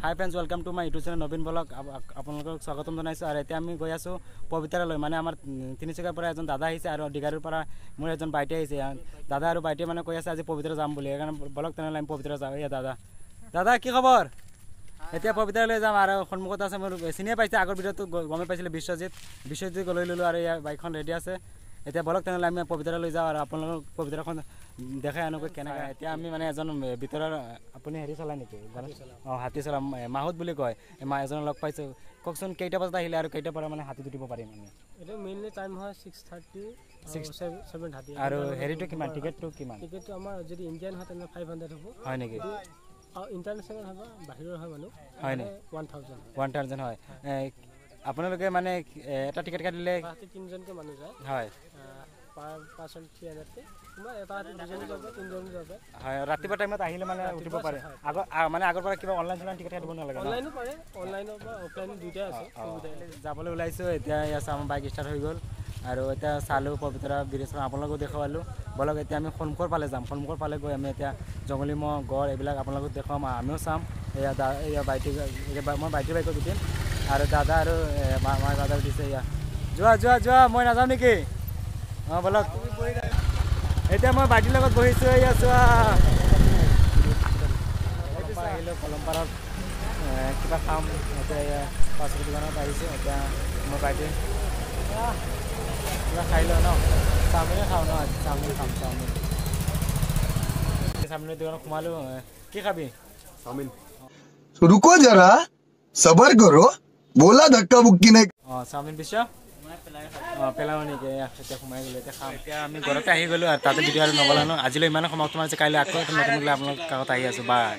high friends welcome to my YouTube channel Nabin blog আপোনালোকক স্বাগতম জনাইছোঁ আৰু এতিয়া আমি গৈ আছোঁ পবিতৰালৈ মানে আমাৰ তিনিচুকীয়াৰ পৰা এজন দাদা আহিছে আৰু ডিগাৰুৰ পৰা মোৰ এজন বাইটি আহিছে দাদা আৰু বাইটিয়ে মানে কৈ আছে আজি পবিতৰা যাম বুলি সেইকাৰণে ব্লগ তেনেহ'লে আমি পবিতৰা যাওঁ এয়া দাদা কি খবৰ এতিয়া পবিতৰালৈ যাম আৰু সন্মুখত আছে মোৰ চিনিয়ে পাইছে আগৰ ভিডিঅ'টো গমে পাইছিলে বিশ্বজিৎ লৈ ল'লোঁ আৰু ইয়াৰ বাইকখন ৰেডি আছে এতিয়া বলক তেনেহ'লে আমি পবিতৰালৈ যাওঁ আৰু আপোনালোকক পবিতৰাখন দেখাই আনকৈ কেনেকৈ এতিয়া আমি মানে এজন ভিতৰৰ আপুনি হেৰি চলাই নেকি অঁ হাতী চলাম মাহুত বুলি কয় এজনক লগ পাইছোঁ কওকচোন কেইটা বজাত আহিলে আৰু কেইটাৰ পৰা মানে হাতীত উঠিব পাৰিম আমি এইটো মেইনলি টাইম হয় 6:30 7:30 আৰু হেৰিটো কিমান টিকেটটো কিমান টিকেটটো আমাৰ যদি ইণ্ডিয়ান হয় তেনে 500 হ'ব হয় নেকি ইণ্টাৰনেশ্যনেল হ'ব বাহিৰৰ হয় মানুহ হয় নেকি 1000 হয় আপোনালোকে মানে এটা টিকেট কাটিলে তিনিজনকৈ মানুহ যায় হয় পাৰ পাৰ্চন 300কৈ তোমাৰ এটা দুজনী যাব তিনিজনী যাব হয় ৰাতিপুৱা টাইমত আহিলে মানে উঠিব পাৰে মানে আগৰ পৰা কিবা অনলাইন টিকেট কাটিব নালাগে অনলাইনো পাৰে অনলাইনৰ পৰা অফলাইনো দুইটাই আছে যাবলৈ ওলাইছোঁ এতিয়া ইয়াত আমাৰ বাইক ষ্টাৰ্ট হৈ গ'ল আৰু এতিয়া চালোঁ পবিতৰা ব্ৰিজখন আপোনালোকক দেখুৱালোঁ বলক এতিয়া আমি সন্মুখৰ ফালে যাম সন্মুখৰ ফালে গৈ আমি এতিয়া জংঘলী মহ গড় এইবিলাক আপোনালোকক দেখুৱাম আমিও চাম এয়া মই বাইটিৰ বাইকত উঠিম আৰু দাদা আৰু মাৰ দাদা উঠিছে এয়া যোৱা মই নাযাওঁ নেকি অঁ বলক এতিয়া মই বাইটিৰ লগত বহিছোঁ এয়া চোৱা আহিলোঁ কলমপাৰত কিবা খাম এতিয়া পাচলি দোকানত আহিছোঁ এতিয়া মই বাইটি কিবা খাই লওঁ ন চাওমিনে খাওঁ ন আজি চাওমিন খাম চাওমিনৰ দোকানত সোমালোঁ কি খাবি চাওমিন रुको जरा सबर करो बोला धक्का बुक्की नहीं অঁ চাওমিন পিছ পেলাওঁ নেকি এতিয়া সোমাই গ'লোঁ এতিয়া খাম এতিয়া আমি ঘৰতে আহি গ'লোঁ আৰু তাতে ভিডিঅ' আৰু নগ'লা ন আজিলৈ ইমানে সমাপ্ত মাৰিছে কাইলৈ আকৌ নতুন আপোনালোক কাষত আহি আছোঁ বাই